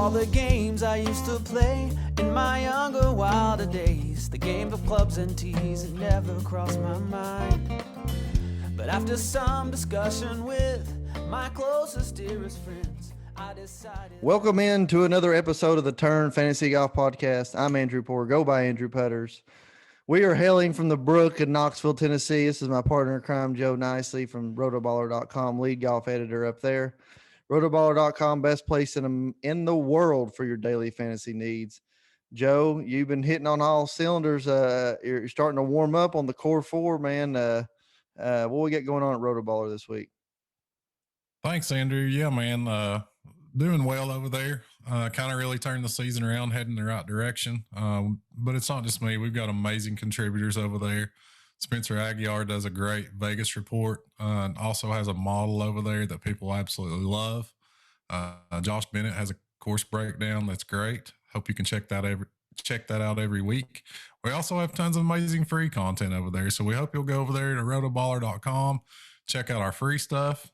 all the games I used to play in my younger, wilder days. The game of clubs and tees had never crossed my mind. But after some discussion with my closest, dearest friends, I decided... Welcome in to another episode of the Turn Fantasy Golf Podcast. I'm Andrew Poor. Go by AndrewPutters. We are hailing from the Brook in Knoxville, Tennessee. This is my partner in crime, JoeNicely from Rotoballer.com, lead golf editor up there. Rotoballer.com, best place in the world for your daily fantasy needs. Joe, you've been hitting on all cylinders. You're starting to warm up on the core four, man. What we got going on at Rotoballer this week? Thanks, Andrew. Yeah, man. Doing well over there. Kind of really turned the season around, heading in the right direction. But it's not just me. We've got amazing contributors over there. Spencer Aguiar does a great Vegas report and also has a model over there that people absolutely love. Josh Bennett has a course breakdown that's great. Hope you can check that out every week. We also have tons of amazing free content over there. So we hope you'll go over there to rotoballer.com, check out our free stuff.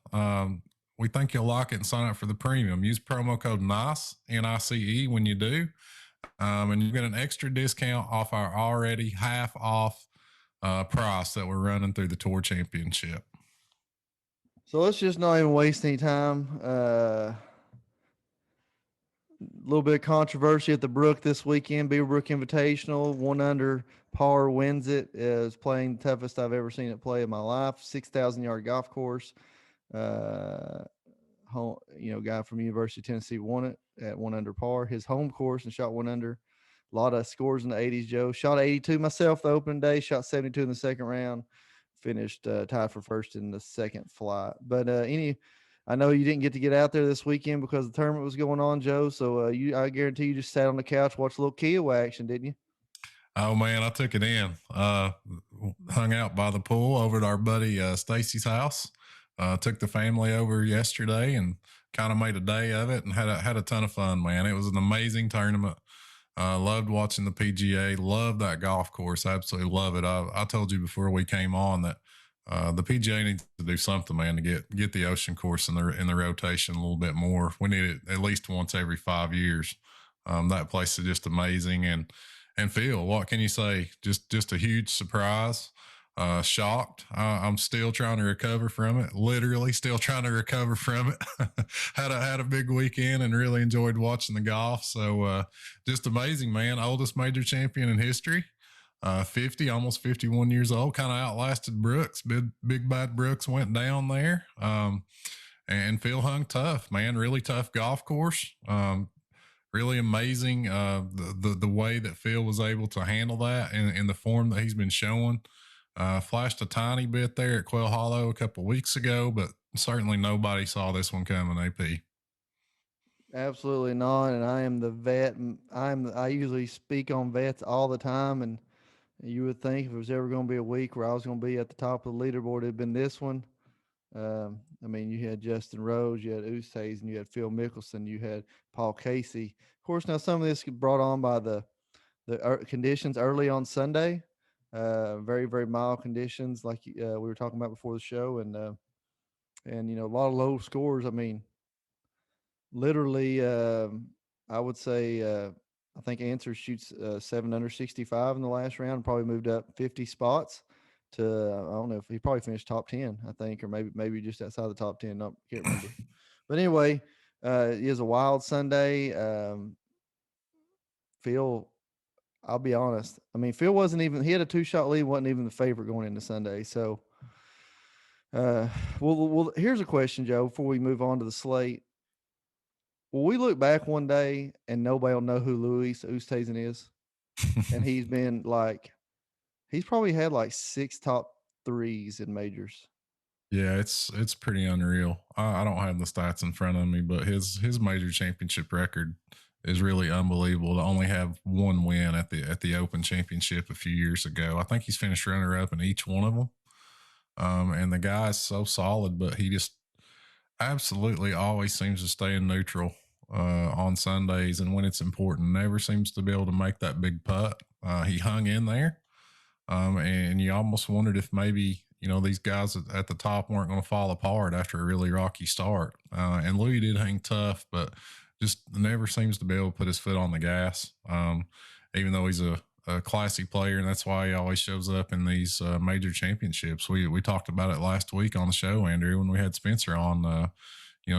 We think you'll like it and sign up for the premium. Use promo code NICE, N-I-C-E, when you do. And you get an extra discount off our already half off price that we're running through the Tour Championship. So let's just not even waste any time. A little bit of controversy at the Brook this weekend. Beaverbrook Invitational, 1 under par wins it. Is playing the toughest I've ever seen it play in my life. 6,000-yard golf course. Guy from University of Tennessee won it at 1 under par. His home course and shot 1 under. A lot of scores in the 80s, Joe. Shot 82 myself the opening day. Shot 72 in the second round. Finished tied for first in the second flight. But I know you didn't get out there this weekend because the tournament was going on, Joe. So I guarantee you just sat on the couch, watched a little Kiowa action, didn't you? Oh man, I took it in. Hung out by the pool over at our buddy Stacy's house. Took the family over yesterday and kind of made a day of it and had a ton of fun, man. It was an amazing tournament. Loved watching the PGA. Loved that golf course. Absolutely love it. I told you before we came on that the PGA needs to do something, man, to get the Ocean course in the rotation a little bit more. We need it at least once every 5 years. That place is just amazing. And Phil, what can you say? Just a huge surprise. Shocked. I'm still trying to recover from it. Literally still trying to recover from it. had a big weekend and really enjoyed watching the golf. So just amazing, man. Oldest major champion in history. 50, almost 51 years old. Kind of outlasted Brooks. Big bad Brooks went down there. And Phil hung tough, man. Really tough golf course. Really amazing. The way that Phil was able to handle that in the form that he's been showing. Flashed a tiny bit there at Quail Hollow a couple of weeks ago, but certainly nobody saw this one coming, AP. Absolutely not. And I am the vet. I usually speak on vets all the time. And you would think if it was ever going to be a week where I was going to be at the top of the leaderboard, it'd been this one. You had Justin Rose, you had Oosthuizen, you had Phil Mickelson, you had Paul Casey. Of course, now some of this brought on by the conditions early on Sunday. Very, very mild conditions, like we were talking about before the show, and a lot of low scores. I mean, literally, I would say I think Answer shoots 7 under 65 in the last round, probably moved up 50 spots to I don't know if he probably finished top 10, I think, or maybe just outside the top 10. No, can't remember. But anyway, it is a wild Sunday. Phil, I'll be honest. I mean, Phil he had a 2-shot lead, wasn't even the favorite going into Sunday. So, well, here's a question, Joe, before we move on to the slate. Will we look back one day and nobody will know who Louis Oosthuizen is? And he's probably had like 6 top 3s in majors. Yeah, it's pretty unreal. I don't have the stats in front of me, but his major championship record is really unbelievable to only have 1 win at the Open Championship a few years ago. I think he's finished runner-up in each one of them. And the guy is so solid, but he just absolutely always seems to stay in neutral on Sundays and when it's important. Never seems to be able to make that big putt. He hung in there. And you almost wondered if maybe, these guys at the top weren't going to fall apart after a really rocky start. And Louis did hang tough, but just never seems to be able to put his foot on the gas. Even though he's a classy player, and that's why he always shows up in these major championships. We talked about it last week on the show, Andrew, when we had Spencer on.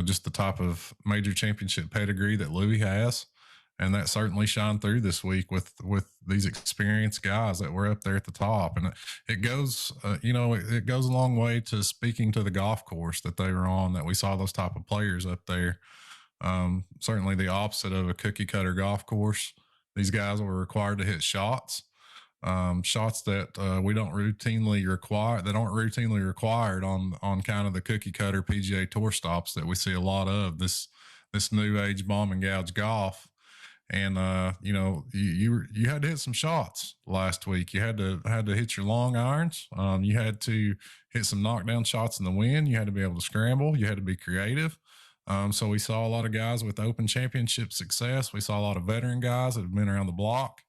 Just the type of major championship pedigree that Louis has. And that certainly shined through this week with these experienced guys that were up there at the top. And it goes, it goes a long way to speaking to the golf course that they were on, that we saw those type of players up there. Certainly the opposite of a cookie cutter golf course. These guys were required to hit shots, shots that we don't routinely require, that aren't routinely required on kind of the cookie cutter PGA Tour stops that we see a lot of this new age bomb and gouge golf. And you had to hit some shots last week. You had to hit your long irons. You had to hit some knockdown shots in the wind. You had to be able to scramble. You had to be creative. So we saw a lot of guys with open championship success. We saw a lot of veteran guys that have been around the block.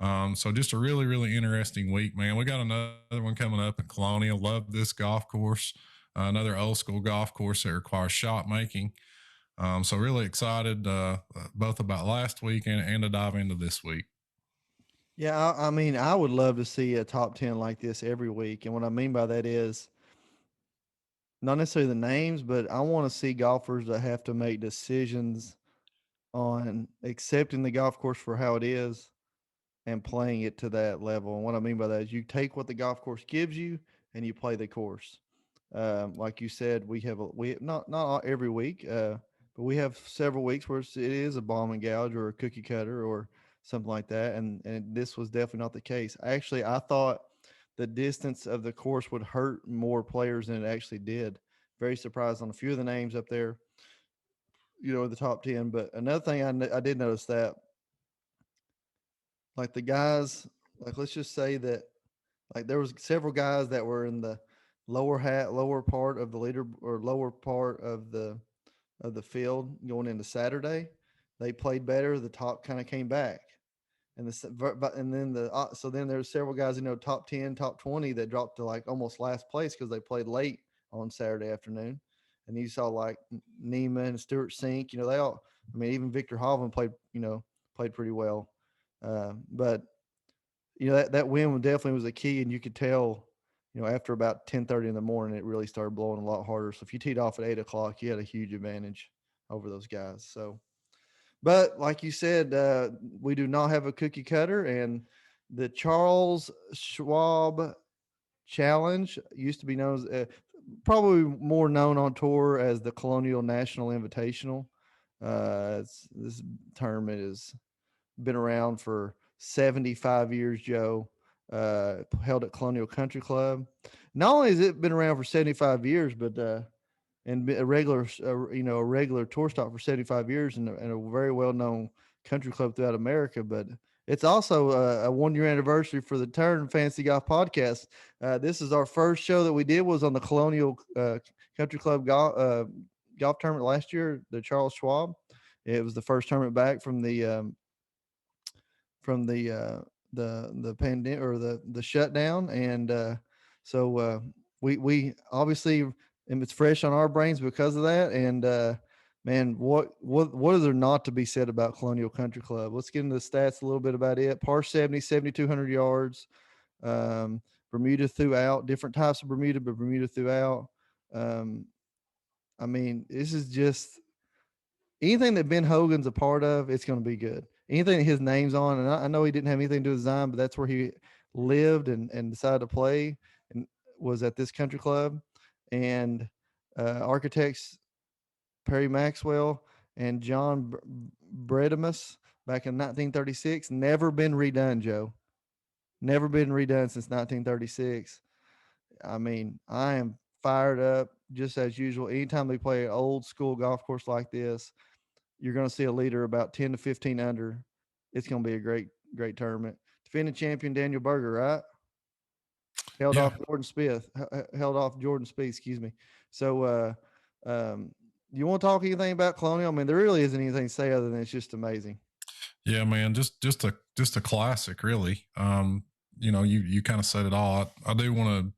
So just a really, really interesting week, man. We got another one coming up in Colonial. Love this golf course. Another old school golf course that requires shot making. So really excited both about last week and to dive into this week. Yeah, I mean, I would love to see a top 10 like this every week. And what I mean by that is not necessarily the names, but I want to see golfers that have to make decisions on accepting the golf course for how it is and playing it to that level. And what I mean by that is you take what the golf course gives you and you play the course. Like you said, we not every week, but we have several weeks where it is a bomb and gouge or a cookie cutter or something like that. And this was definitely not the case. Actually, I thought the distance of the course would hurt more players than it actually did. Very surprised on a few of the names up there, the top 10. But another thing I did notice that, like the guys, like let's just say that, like there was several guys that were in the lower part of the leader or lower part of the field going into Saturday. They played better. The top kind of came back, and so then there's several guys top 10, top 20 that dropped to like almost last place because they played late on Saturday afternoon. And you saw like Neiman and Stuart Sink. They all. I mean, even Victor Hoffman played pretty well. But that win definitely was a key, and you could tell, after about 10:30 in the morning, it really started blowing a lot harder. So if you teed off at 8:00, you had a huge advantage over those guys. So, but like you said, we do not have a cookie cutter, and the Charles Schwab Challenge used to be known as probably more known on tour as the Colonial National Invitational. This tournament has been around for 75 years, Joe. Held at Colonial Country Club. Not only has it been around for 75 years, but and a regular tour stop for 75 years, and a very well known country club throughout America. But it's also a 1-year anniversary for the Turn Fantasy Golf Podcast. This is our first show that we did was on the Colonial Country Club golf tournament last year, the Charles Schwab. It was the first tournament back from the pandemic or the shutdown, and so we obviously, and it's fresh on our brains because of that. And man, what is there not to be said about Colonial Country Club? Let's get into the stats a little bit about it. Par 70, 7,200 yards, Bermuda throughout, different types of Bermuda, but Bermuda throughout. I mean, this is just anything that Ben Hogan's a part of, it's going to be good. Anything that his name's on, and I know he didn't have anything to do with design, but that's where he lived and decided to play, and was at this country club. And architects Perry Maxwell and John Bredemus back in 1936, never been redone, Joe. Never been redone since 1936. I mean, I am fired up just as usual. Anytime they play an old school golf course like this, you're going to see a leader about 10 to 15 under. It's going to be a great, great tournament. Defending champion Daniel Berger, right? Held off Jordan Spieth, excuse me. So, you want to talk anything about Colonial? I mean, there really isn't anything to say other than it's just amazing. Yeah, man, just a classic, really. You kind of said it all. I do want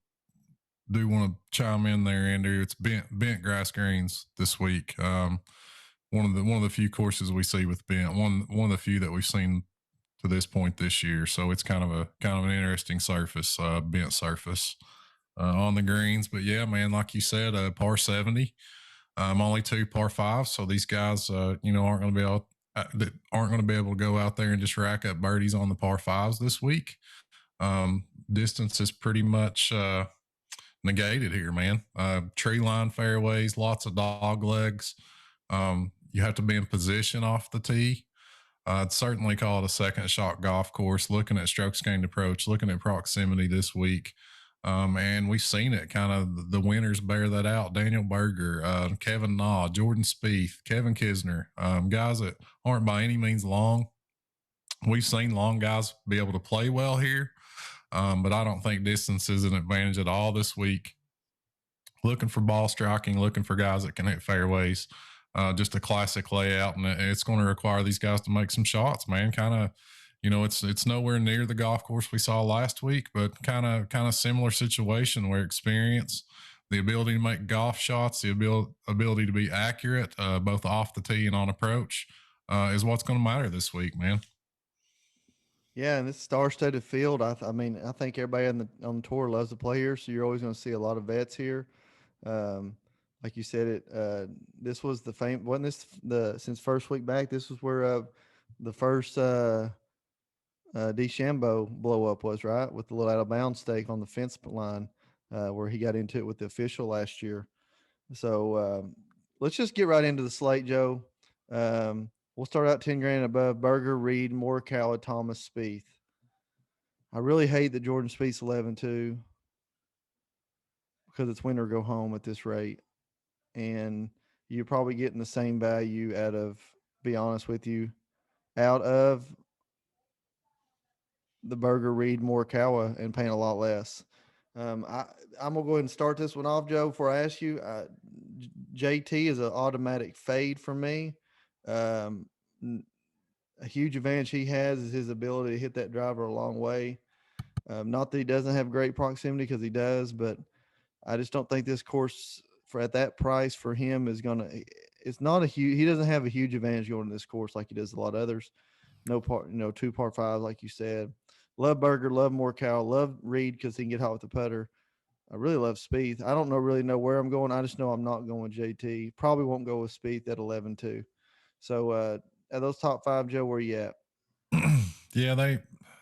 to chime in there, Andrew. It's bent grass greens this week. one of the few courses we see with bent. One of the few that we've seen to this point this year. So it's kind of an interesting surface, bent surface on the greens. But yeah, man, like you said, par 70, only 2 par 5s. So these guys, aren't going to be able that aren't going to be able to go out there and just rack up birdies on the par 5s this week. Distance is pretty much negated here, man. Tree line fairways, lots of dog legs. You have to be in position off the tee. I'd certainly call it a second shot golf course. Looking at strokes gained approach, looking at proximity this week, and we've seen it. Kind of the winners bear that out. Daniel Berger, Kevin Na, Jordan Spieth, Kevin Kisner, guys that aren't by any means long. We've seen long guys be able to play well here, but I don't think distance is an advantage at all this week. Looking for ball striking, looking for guys that can hit fairways. Just a classic layout, and it's going to require these guys to make some shots, man. Kind of, it's nowhere near the golf course we saw last week, but kind of similar situation where experience, the ability to make golf shots, the ability to be accurate, both off the tee and on approach, is what's going to matter this week, man. Yeah, and this star-studded field. I think everybody on the tour loves the players, so you're always going to see a lot of vets here. Like you said, this was the fame. Wasn't this since first week back? This was where the first DeChambeau blow up was, right, with the little out of bounds stake on the fence line, where he got into it with the official last year. So let's just get right into the slate, Joe. We'll start out 10 grand above. Berger, Reed, Morikawa, Thomas, Spieth. I really hate that Jordan Spieth's 11-2 because it's win or go home at this rate. And you're probably getting the same value out of, be honest with you, out of the Berger, Reed, Morikawa, and paying a lot less. I'm going to go ahead and start this one off, Joe, before I ask you. JT is an automatic fade for me. A huge advantage he has is his ability to hit that driver a long way. Not that he doesn't have great proximity, because he does, but I just don't think this course for at that price for him is going to, it's not a huge, he doesn't have a huge advantage going to this course like he does a lot of others. No part, 2 par 5, like you said. Love Berger, love Morikawa, love Reed because he can get hot with the putter. I really love Spieth. I don't really know where I'm going. I just know I'm not going with JT. Probably won't go with Spieth at 11-2. So at those top 5, Joe, where you at? Yeah,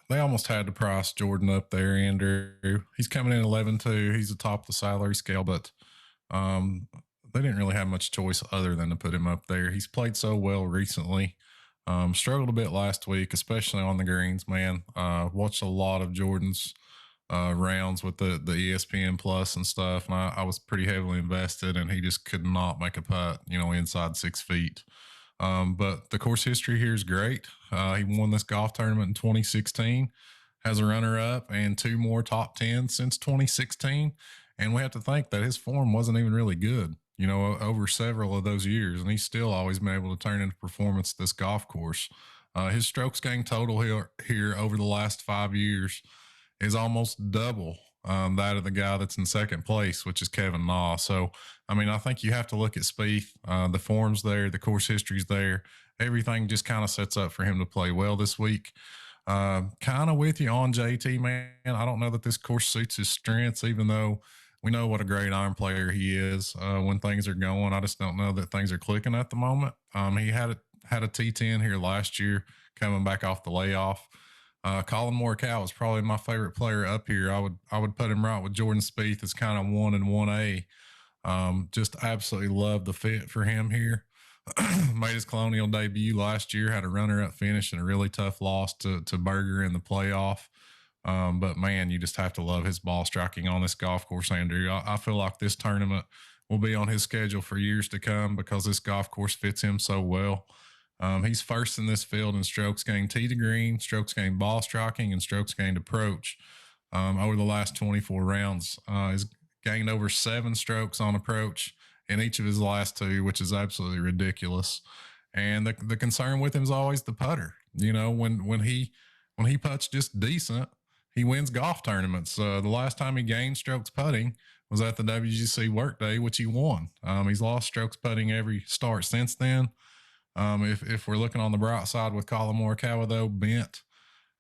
they almost had to price Jordan up there, Andrew. He's coming in 11-2. He's atop the salary scale, but they didn't really have much choice other than to put him up there. He's played so well recently. Struggled a bit last week, especially on the greens, man. Watched a lot of Jordan's rounds with the ESPN Plus and stuff, and I was pretty heavily invested, and he just could not make a putt, inside 6 feet. But the course history here is great. He won this golf tournament in 2016, has a runner-up and 2 more top 10s since 2016. And we have to think that his form wasn't even really good, over several of those years. And he's still always been able to turn into performance this golf course. His strokes gained total here over the last 5 years is almost double that of the guy that's in second place, which is Kevin Na. So, I think you have to look at Spieth. The form's there, the course history's there. Everything just kind of sets up for him to play well this week. Kind of with you on JT, man. I don't know that this course suits his strengths, even though we know what a great iron player he is when things are going. I just don't know that things are clicking at the moment. He had a T10 here last year coming back off the layoff. Colin Morikawa is probably my favorite player up here. I would put him right with Jordan Spieth as kind of 1 and 1A. Just absolutely love the fit for him here. Made his Colonial debut last year, had a runner-up finish and a really tough loss to Berger in the playoff. But man, you just have to love his ball striking on this golf course, Andrew. I feel like this tournament will be on his schedule for years to come because this golf course fits him so well. He's first in this field in strokes gained tee to green, strokes gained ball striking, and strokes gained approach. Over the last 24 rounds, he's gained over 7 strokes on approach in each of his last 2, which is absolutely ridiculous. And the concern with him is always the putter. When he putts just decent, he wins golf tournaments. The last time he gained strokes putting was at the WGC Workday, which he won. He's lost strokes putting every start since then. If we're looking on the bright side with Colin Morikawa, though, bent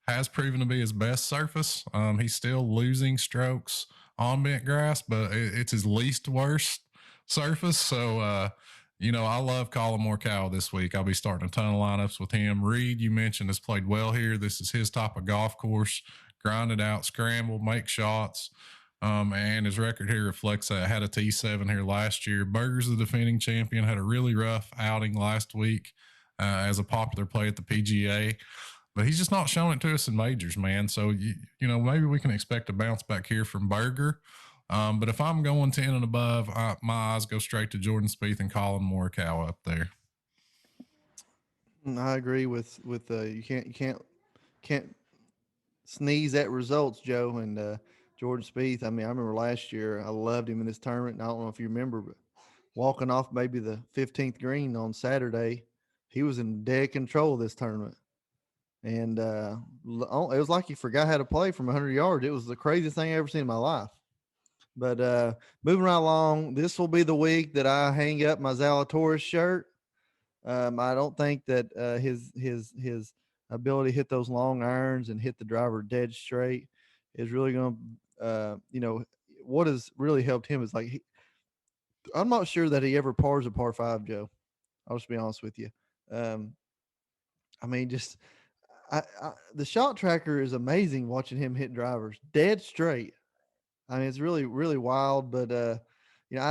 has proven to be his best surface. He's still losing strokes on bent grass, but it's his least worst surface. So, I love Colin Morikawa this week. I'll be starting a ton of lineups with him. Reed, you mentioned, has played well here. This is his type of golf course. Grind it out, scramble, make shots. And his record here reflects that. Had a T7 here last year. Berger's the defending champion. Had a really rough outing last week as a popular play at the PGA. But he's just not showing it to us in majors, man. So, maybe we can expect a bounce back here from Berger. But if I'm going 10 and above, my eyes go straight to Jordan Spieth and Colin Morikawa up there. I agree with you can't sneeze at results, Joe. And Jordan Spieth, I remember last year I loved him in this tournament. And I don't know if you remember, but walking off maybe the 15th green on Saturday, he was in dead control of this tournament. And it was like he forgot how to play from 100 yards. It was the craziest thing I ever seen in my life. But moving right along, this will be the week that I hang up my Zalatoris shirt. I don't think that his ability to hit those long irons and hit the driver dead straight is really going to, what has really helped him is I'm not sure that he ever pars a par 5, Joe. I'll just be honest with you. The shot tracker is amazing watching him hit drivers dead straight. It's really, really wild, but I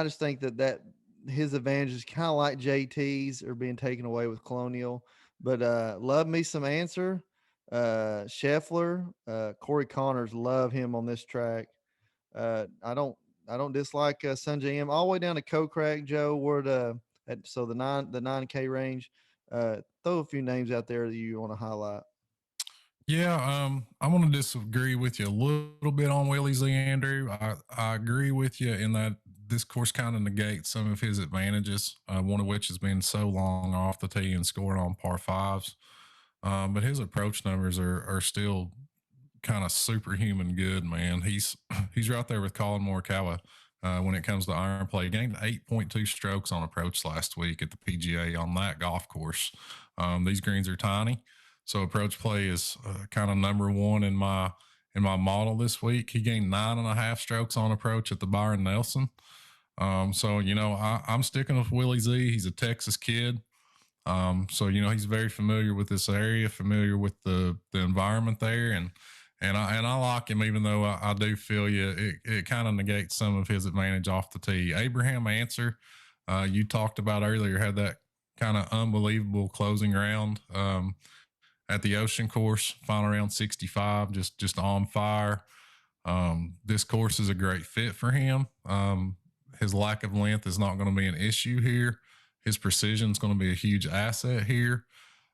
just think that his advantages, kind of like JT's, are being taken away with Colonial. But love me some Answer. Scheffler, Corey Connors, love him on this track. I don't dislike Sanjay M all the way down to Kokrak, Joe. Where the 9K range. Throw a few names out there that you want to highlight. Yeah, I want to disagree with you a little bit on Willie Z, Andrew. I agree with you in that this course kind of negates some of his advantages, one of which has been so long off the tee and scoring on par 5s. But his approach numbers are still kind of superhuman good, man. He's right there with Colin Morikawa when it comes to iron play. He gained 8.2 strokes on approach last week at the PGA on that golf course. These greens are tiny. So approach play is kind of number one in my model this week. He gained 9.5 strokes on approach at the Byron Nelson. I'm sticking with Willie Z. He's a Texas kid. He's very familiar with this area, familiar with the environment there. And I like him, even though I do feel it kind of negates some of his advantage off the tee. Abraham Answer, you talked about earlier, had that kind of unbelievable closing round. At the Ocean Course, final round 65, just on fire. This course is a great fit for him. His lack of length is not going to be an issue here. His precision is going to be a huge asset here,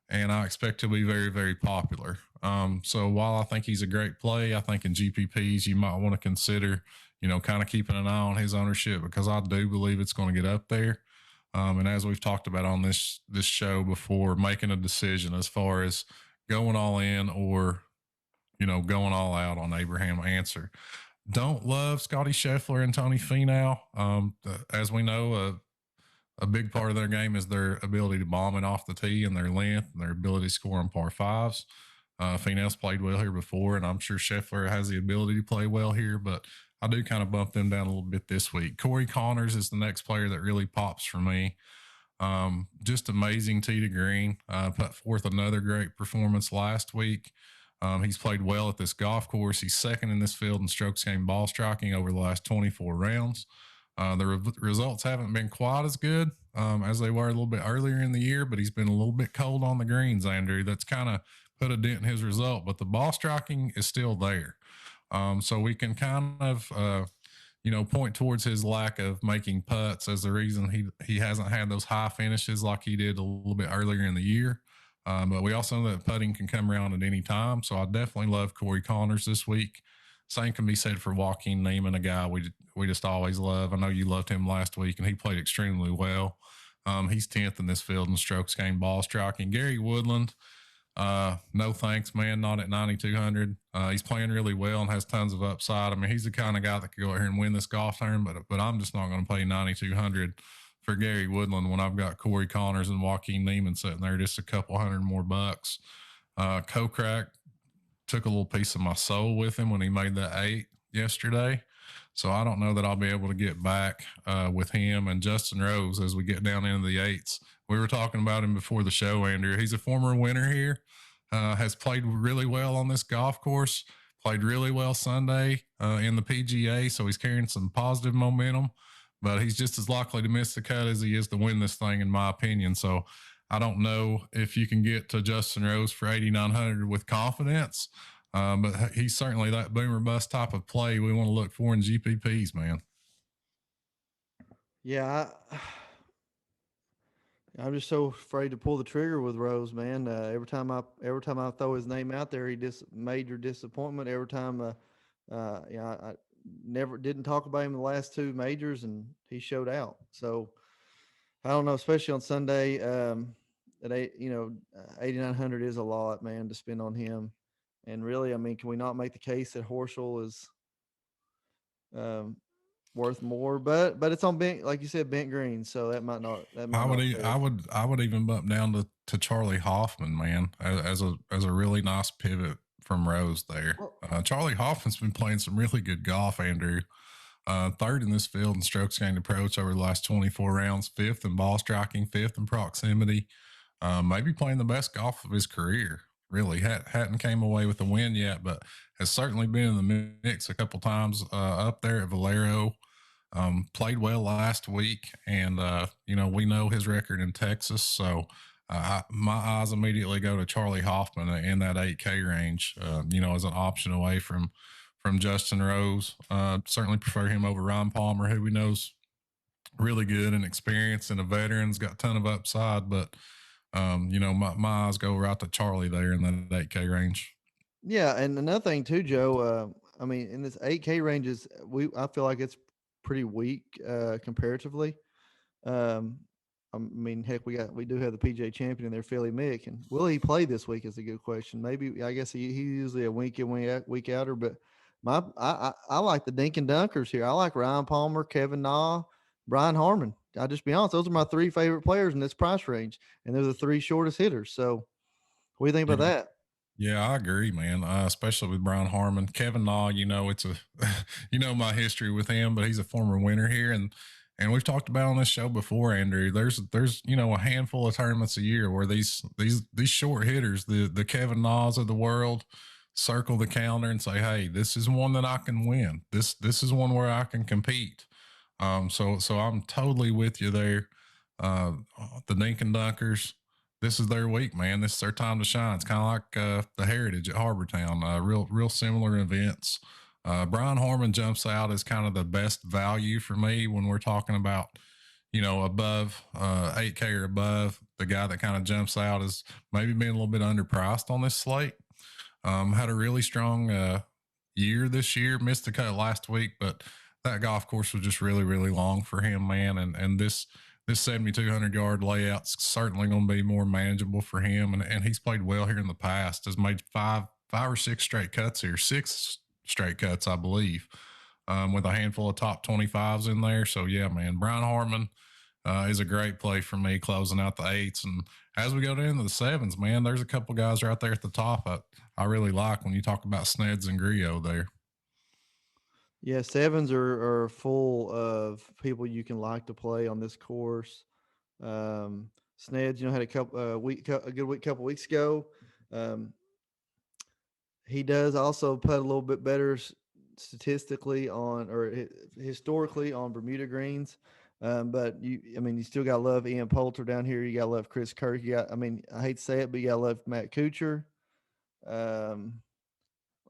and I expect to be very, very popular. So while I think he's a great play, I think in GPPs you might want to consider, kind of keeping an eye on his ownership, because I do believe it's going to get up there. And as we've talked about on this show before, making a decision as far as going all in or, going all out on Abraham Answer. Don't love Scotty Scheffler and Tony Finau. As we know, a big part of their game is their ability to bomb it off the tee and their length and their ability to score on par 5s. Finau's played well here before, and I'm sure Scheffler has the ability to play well here, but I do kind of bump them down a little bit this week. Corey Connors is the next player that really pops for me. Just amazing tee to green. Put forth another great performance last week. He's played well at this golf course. He's second in this field in strokes gained ball striking over the last 24 rounds. The results haven't been quite as good as they were a little bit earlier in the year, but he's been a little bit cold on the greens, Andrew. That's kind of put a dent in his result, but the ball striking is still there. So we can kind of, point towards his lack of making putts as the reason he hasn't had those high finishes like he did a little bit earlier in the year. But we also know that putting can come around at any time. So I definitely love Corey Connors this week. Same can be said for Joaquin Neiman, a guy we just always love. I know you loved him last week, and he played extremely well. He's 10th in this field in strokes gained ball striking. Gary Woodland, no thanks, man. Not at 9,200. He's playing really well and has tons of upside. I mean, he's the kind of guy that could go out here and win this golf tournament, but I'm just not going to pay 9,200 for Gary Woodland when I've got Corey Connors and Joaquin Neiman sitting there just a couple $100 more bucks. Kokrak took a little piece of my soul with him when he made that 8 yesterday. So I don't know that I'll be able to get back with him and Justin Rose as we get down into the 8s. We were talking about him before the show, Andrew. He's a former winner here, has played really well on this golf course, played really well Sunday in the PGA. So he's carrying some positive momentum, but he's just as likely to miss the cut as he is to win this thing, in my opinion. So I don't know if you can get to Justin Rose for 8,900 with confidence. But he's certainly that boomer bust type of play we want to look for in GPPs, man. Yeah, I'm just so afraid to pull the trigger with Rose, man. Every time I throw his name out there, he major disappointment. Every time, I never didn't talk about him in the last 2 majors, and he showed out. So I don't know, especially on Sunday. At 8,900 is a lot, man, to spend on him. And really, I mean, can we not make the case that Horschel is worth more? But it's on bent, like you said, bent green, so that might not. I would even bump down to Charlie Hoffman, man, as a really nice pivot from Rose there. Charlie Hoffman's been playing some really good golf, Andrew. 3rd in this field in strokes gained approach over the last 24 rounds, 5th in ball striking, 5th in proximity. Maybe playing the best golf of his career. Really hadn't came away with a win yet, but has certainly been in the mix a couple times up there at Valero. Played well last week, and we know his record in Texas, so my eyes immediately go to Charlie Hoffman in that 8K range. As an option away from Justin Rose. Certainly prefer him over Ryan Palmer, who we know's really good and experienced and a veteran's got a ton of upside, but my eyes go right to Charlie there in that 8K range. Yeah, and another thing too, Joe. I mean, in this 8K ranges, I feel like it's pretty weak comparatively. I mean, heck, we do have the PGA champion in there, Philly Mick, and will he play this week is a good question. Maybe I guess he's usually a week in week outer, but I like the dink and dunkers here. I like Ryan Palmer, Kevin Na, Brian Harmon. I'll just be honest; those are my 3 favorite players in this price range, and they're the 3 shortest hitters. So, what do you think about that? Yeah, I agree, man. Especially with Brian Harmon, Kevin Na. It's a, my history with him, but he's a former winner here, and we've talked about on this show before, Andrew. There's a handful of tournaments a year where these short hitters, the Kevin Nas of the world, circle the calendar and say, hey, this is one that I can win. This is one where I can compete. So I'm totally with you there. The Dink and Dunkers, this is their week, man. This is their time to shine. It's kind of like the Heritage at Harbortown. Real similar events. Brian Harmon jumps out as kind of the best value for me when we're talking about, above 8K or above. The guy that kind of jumps out is maybe being a little bit underpriced on this slate. Had a really strong year this year, missed the cut last week, but that golf course was just really, really long for him, man. And this 7,200 yard layout's certainly going to be more manageable for him. And he's played well here in the past, has made five or six straight cuts here, 6 straight cuts, I believe, with a handful of top 25s in there. So yeah, man, Brian Harmon is a great play for me closing out the 8s. And as we go into the 7s, man, there's a couple guys right there at the top I really like when you talk about Sneds and Griot there. Yeah, 7s are full of people you can like to play on this course. Sneds, had a couple couple weeks ago. He does also put a little bit better statistically historically on Bermuda greens. But you still got to love Ian Poulter down here. You got to love Chris Kirk. I hate to say it, but you got to love Matt Kuchar.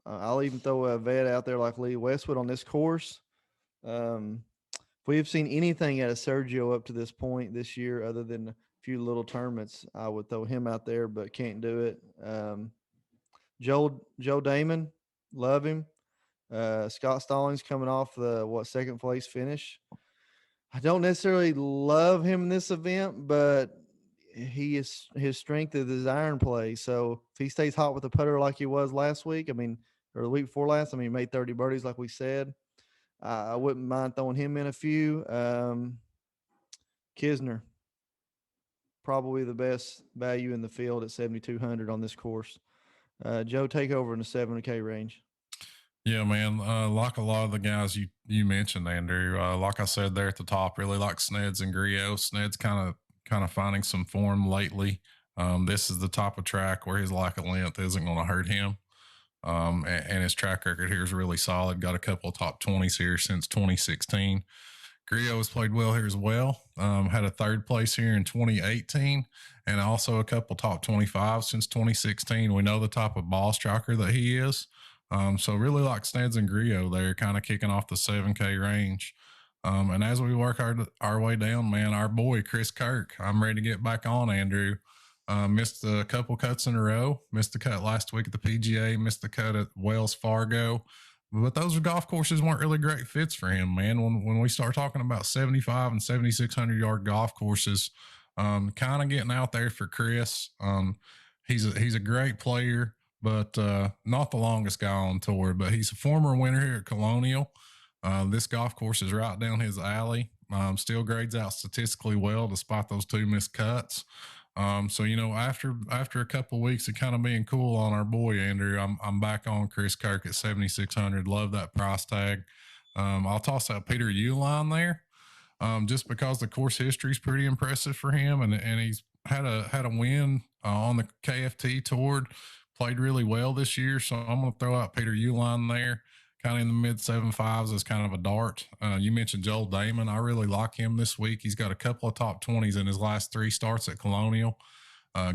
I'll even throw a vet out there like Lee Westwood on this course. If we've seen anything out of Sergio up to this point this year, other than a few little tournaments, I would throw him out there, but can't do it. Joe Damon, love him. Scott Stallings coming off the second place finish. I don't necessarily love him in this event, but his strength is his iron play. So if he stays hot with the putter like he was last week, or the week before last, he made 30 birdies like we said. I wouldn't mind throwing him in a few. Kisner, probably the best value in the field at 7,200 on this course. Joe, take over in the 7K range. Yeah, man. Like a lot of the guys you mentioned, Andrew. Like I said there at the top, really like Sneds and Griot. Sneds kind of finding some form lately. This is the type of track where his lack of length isn't going to hurt him. And his track record here is really solid. Got a couple of top 20s here since 2016. Griot has played well here as well. Had a third place here in 2018 and also a couple top 25 since 2016. We know the type of ball striker that he is. So really like Sneds and Griot there, kind of kicking off the 7K range. And as we work our way down, man, our boy Chris Kirk, I'm ready to get back on, Andrew. Missed a couple cuts in a row. Missed the cut last week at the PGA. Missed the cut at Wells Fargo. But those golf courses weren't really great fits for him, man. When we start talking about 75 and 7,600 yard golf courses, kind of getting out there for Chris. He's a great player, but not the longest guy on tour. But he's a former winner here at Colonial. This golf course is right down his alley. Still grades out statistically well despite those two missed cuts. So after a couple of weeks of kind of being cool on our boy Andrew, I'm back on Chris Kirk at 7,600. Love that price tag. I'll toss out Peter Uline there, just because the course history is pretty impressive for him, and he's had a win on the KFT tour, played really well this year. So I'm going to throw out Peter Uline there. Kind of in the mid 7.5s as kind of a dart. You mentioned Joel Damon. I really like him this week. He's got a couple of top 20s in his last 3 starts at Colonial.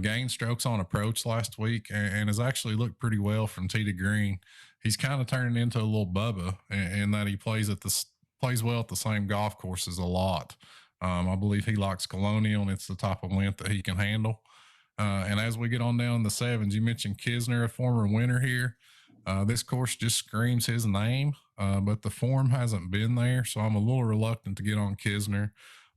Gained strokes on approach last week and has actually looked pretty well from tee to green. He's kind of turning into a little Bubba in that he plays well at the same golf courses a lot. I believe he likes Colonial, and it's the type of length that he can handle. And as we get on down the 7s, you mentioned Kisner, a former winner here. This course just screams his name, but the form hasn't been there, so I'm a little reluctant to get on Kisner.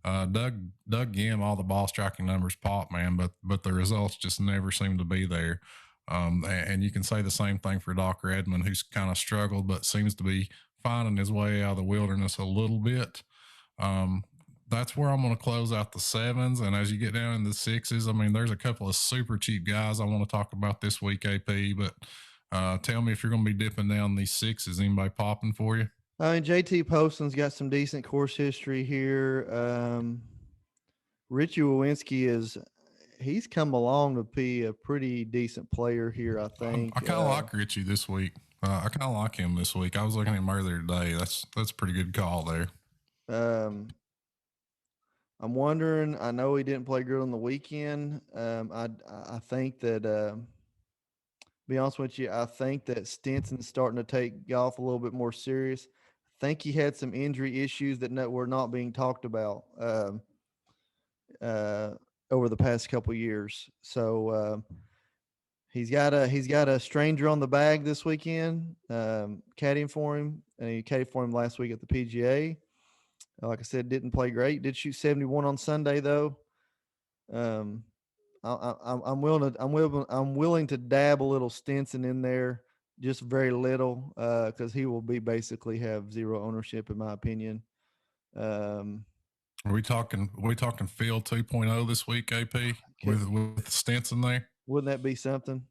Doug Gim, all the ball striking numbers pop, man, but the results just never seem to be there. And you can say the same thing for Doc Redmond, who's kind of struggled, but seems to be finding his way out of the wilderness a little bit. That's where I'm going to close out the 7s. And as you get down in the 6s, I mean, there's a couple of super cheap guys I want to talk about this week, AP, but tell me if you're going to be dipping down these 6s. Anybody popping for you? I mean, JT Poston's got some decent course history here. Richie Lewinsky he's come along to be a pretty decent player here, I think. I kind of like Richie this week. I kind of like him this week. I was looking at him earlier today. That's a pretty good call there. I'm wondering, I know he didn't play good on the weekend. I think that be honest with you, I think that Stinson's starting to take golf a little bit more serious. I think he had some injury issues that were not being talked about over the past couple of years. So he's got a stranger on the bag this weekend, caddying for him, and he caddied for him last week at the PGA. Like I said, didn't play great. Did shoot 71 on Sunday though. I'm willing to dab a little Stinson in there, just very little, because he will basically have zero ownership in my opinion. Are we talking Field 2.0 this week, AP, with Stinson there? Wouldn't that be something?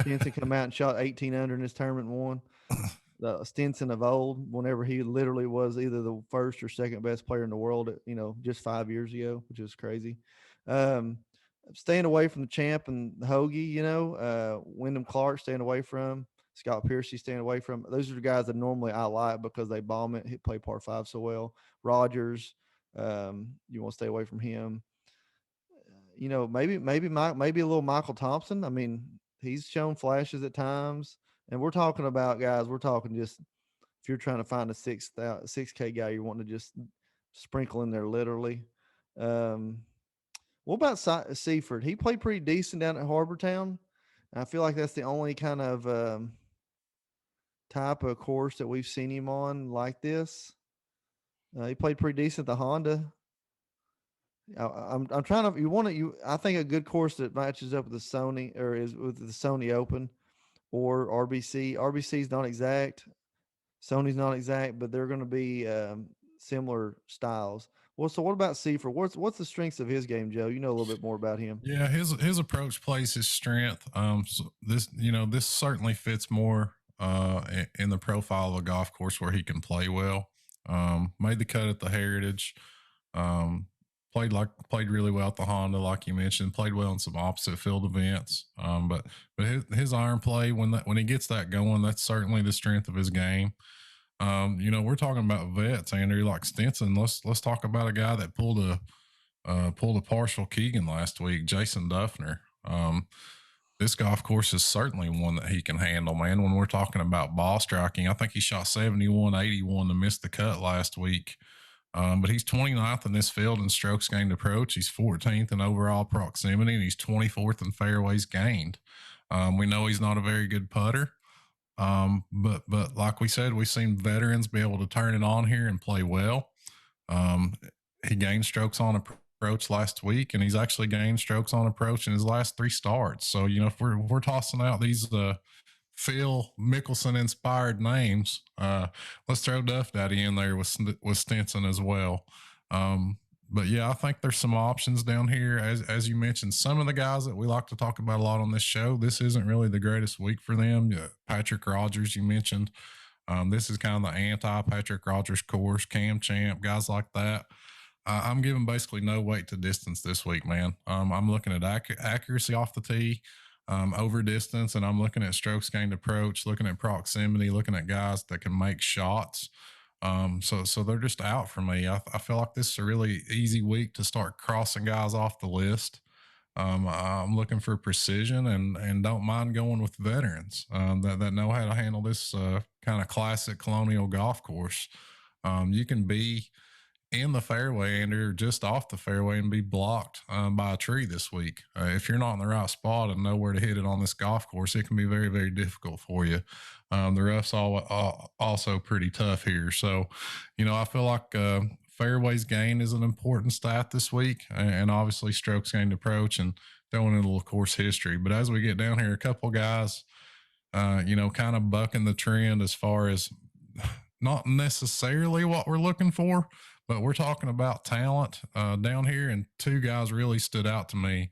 Stinson come out and shot 18 under in his tournament and won. The Stinson of old, whenever he literally was either the first or second best player in the world, just 5 years ago, which is crazy. Staying away from the champ and the Hoagie, Wyndham Clark staying away from, Scott Piercy staying away from. Those are the guys that normally I like because they bomb it, play par 5 so well. Rogers, you want to stay away from him. Maybe a little Michael Thompson. I mean, he's shown flashes at times. And we're talking about guys, just if you're trying to find a 6K guy, you want to just sprinkle in there literally. What about Seaford? He played pretty decent down at Harbor Town. I feel like that's the only kind of type of course that we've seen him on like this. He played pretty decent at the Honda. I'm trying to. I think a good course that matches up with the Sony or is with the Sony Open. Or RBC. RBC's not exact. Sony's not exact, but they're going to be similar styles. Well, so what about Seifert? What's the strengths of his game, Joe? You know a little bit more about him. Yeah, his approach plays his strength. So this certainly fits more in the profile of a golf course where he can play well. Made the cut at the Heritage. Um, played really well at the Honda, like you mentioned. Played well in some opposite field events. But his iron play when he gets that going, that's certainly the strength of his game. We're talking about vets, Andrew, like Stinson. Let's talk about a guy that pulled a partial Keegan last week, Jason Duffner. This golf course is certainly one that he can handle, man. When we're talking about ball striking, I think he shot 71, 81 to miss the cut last week. But he's 29th in this field in strokes gained approach. He's 14th in overall proximity, and he's 24th in fairways gained. We know he's not a very good putter. But like we said, we've seen veterans be able to turn it on here and play well. He gained strokes on approach last week, and he's actually gained strokes on approach in his last 3 starts. So, if we're tossing out these Phil Mickelson inspired names, let's throw Duff Daddy in there with Stinson as well. But yeah, I think there's some options down here. As you mentioned, some of the guys that we like to talk about a lot on this show, this isn't really the greatest week for them. Patrick Rogers, you mentioned. This is kind of the anti-Patrick Rogers course, Cam Champ, guys like that. I'm giving basically no weight to distance this week, man. I'm looking at accuracy off the tee, over distance, and I'm looking at strokes gained approach, looking at proximity, looking at guys that can make shots. So they're just out for me. I feel like this is a really easy week to start crossing guys off the list. I'm looking for precision and don't mind going with veterans that know how to handle this kind of classic colonial golf course. You can be in the fairway, Andrew, just off the fairway and be blocked by a tree this week. If you're not in the right spot and know where to hit it on this golf course, it can be very, very difficult for you. The rough's also pretty tough here. So, I feel like fairways gained is an important stat this week, and obviously strokes gained approach and throwing in a little course history. But as we get down here, a couple guys, kind of bucking the trend as far as not necessarily what we're looking for, but we're talking about talent down here, and 2 guys really stood out to me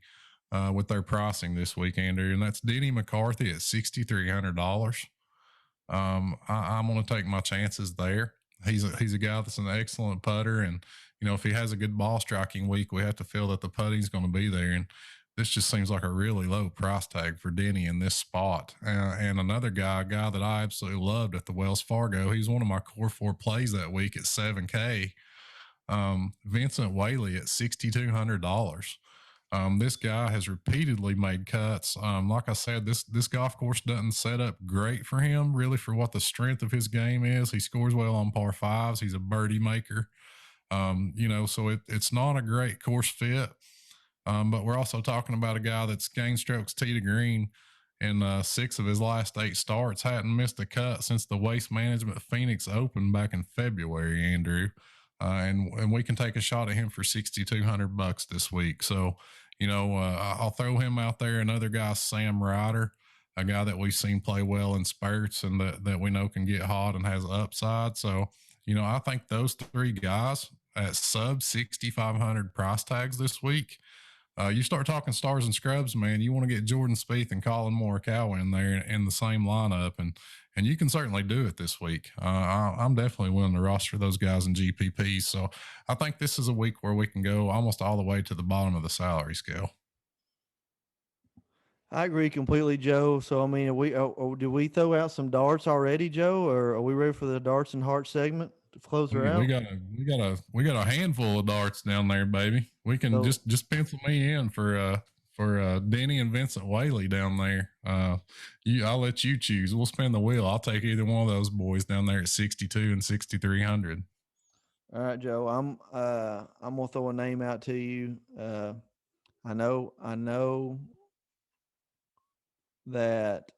with their pricing this week, Andrew, and that's Denny McCarthy at $6,300. I'm going to take my chances there. He's a guy that's an excellent putter, and if he has a good ball striking week, we have to feel that the putting's going to be there. And this just seems like a really low price tag for Denny in this spot. And another guy, a guy that I absolutely loved at the Wells Fargo, he's one of my core 4 plays that week at $7K. Vincent Whaley at $6,200. This guy has repeatedly made cuts. Like I said, this golf course doesn't set up great for him, really, for what the strength of his game is. He scores well on par 5s. He's a birdie maker. So it's not a great course fit. But we're also talking about a guy that's gained strokes tee to green in 6 of his last 8 starts, hadn't missed a cut since the Waste Management Phoenix Open back in February, Andrew. And we can take a shot at him for $6,200 this week. So, I'll throw him out there. Another guy, Sam Ryder, a guy that we've seen play well in spurts and that we know can get hot and has upside. So, I think those 3 guys at sub 6,500 price tags this week. You start talking stars and scrubs, man. You want to get Jordan Spieth and Colin Morikawa in there in the same lineup, and you can certainly do it this week. I'm definitely willing to roster those guys in GPPs. So I think this is a week where we can go almost all the way to the bottom of the salary scale. I agree completely, Joe. So I mean, do we throw out some darts already, Joe, or are we ready for the darts and hearts segment to close her out? We got a handful of darts down there, baby. We can just pencil me in for Denny and Vincent Whaley down there. I'll let you choose. We'll spin the wheel. I'll take either one of those boys down there at 62 and 6,300. All right, Joe. I'm gonna throw a name out to you. I know that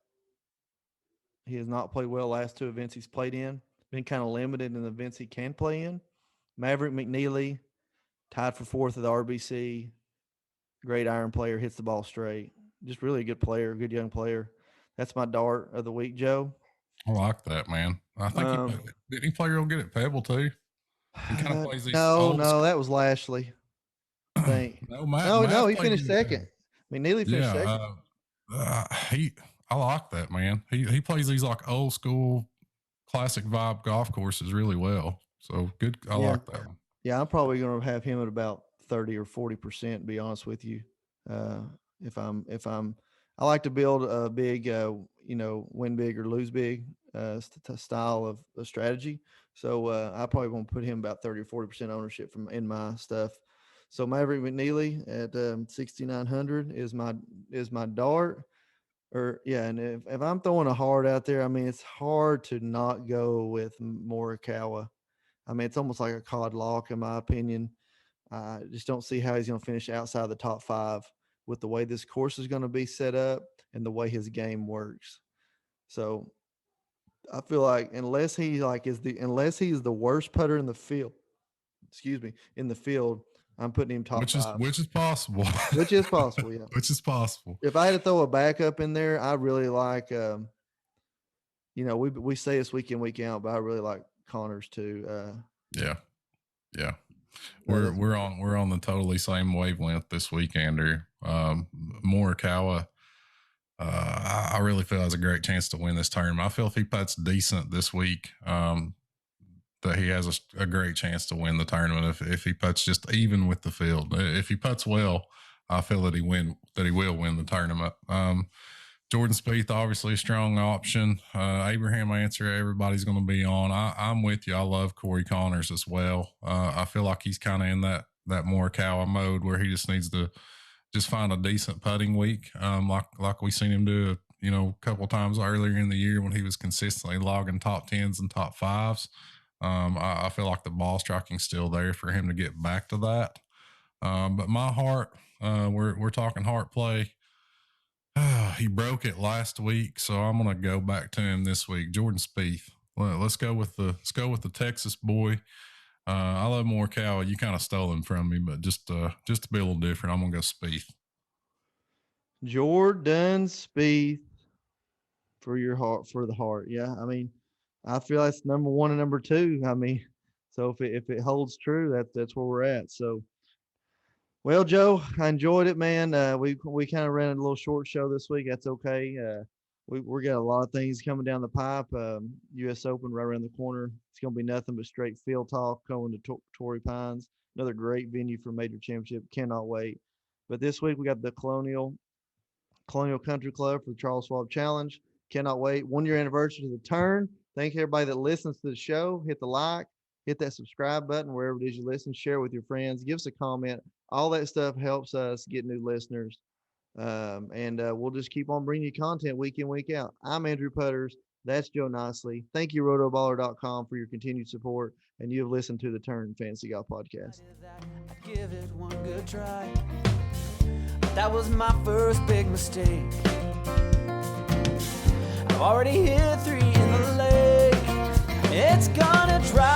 he has not played well last 2 events he's played in. Been kind of limited in the events he can play in. Maverick McNeely, tied for 4th at the RBC. Great iron player, hits the ball straight. Just really a good player, good young player. That's my dart of the week, Joe. I like that, man. I think did he play real good at Pebble too? He kind of plays these No, that was Lashley. I think. No, he finished second. McNeely finished second. I like that, man. He plays these like old school classic vibe golf courses really well. So good. I like that one. Yeah, I'm probably going to have him at about 30 or 40%, to be honest with you. I like to build a big, win big or lose big style of a strategy. So I probably won't put him about 30 or 40% ownership in my stuff. So Maverick McNeely at 6,900 is my dart. And if I'm throwing a hard out there, I mean, it's hard to not go with Morikawa. I mean, it's almost like a cod lock in my opinion. I just don't see how he's going to finish outside the top 5 with the way this course is going to be set up and the way his game works. So I feel like unless he's the worst putter in the field, I'm putting him top 5. Which is possible. Which is possible, yeah. Which is possible. If I had to throw a backup in there, I really like, we say this week in, week out, but I really like Connors too. Yeah. We're on the totally same wavelength this week, Andrew. Morikawa, I really feel has a great chance to win this tournament. I feel if he puts decent this week, that he has a great chance to win the tournament. If he puts just even with the field, if he puts well, I feel that he will win the tournament. Jordan Spieth, obviously a strong option. Abraham Answer, everybody's going to be on. I'm with you. I love Corey Connors as well. I feel like he's kind of in that Morikawa mode where he just needs to just find a decent putting week, like we seen him do, a couple times earlier in the year when he was consistently logging top 10s and top 5s. I feel like the ball striking's still there for him to get back to that. But my heart, we're talking heart play. He broke it last week, so I'm going to go back to him this week. Jordan Spieth. Let's go with the Texas boy. I love Morikawa. You kind of stole him from me, but just to be a little different, I'm going to go Spieth. Jordan Spieth for the heart. Yeah, I mean, I feel that's number 1 and number 2. I mean, so if it holds true, that's where we're at. So. Well, Joe, I enjoyed it, man. We kind of ran a little short show this week. That's okay. We got a lot of things coming down the pipe. U.S. Open right around the corner. It's going to be nothing but straight field talk going to Torrey Pines. Another great venue for a major championship. Cannot wait. But this week we got the Colonial Country Club for the Charles Schwab Challenge. Cannot wait. 1-year anniversary to the turn. Thank everybody that listens to the show. Hit the like. Hit that subscribe button wherever it is you listen. Share with your friends. Give us a comment. All that stuff helps us get new listeners. And we'll just keep on bringing you content week in, week out. I'm Andrew Putters. That's Joe Nicely. Thank you, Rotoballer.com, for your continued support. And you have listened to the Turn Fantasy Golf Podcast. I'd give it one good try. That was my first big mistake. I've already hit 3 in the lake. It's gonna dry.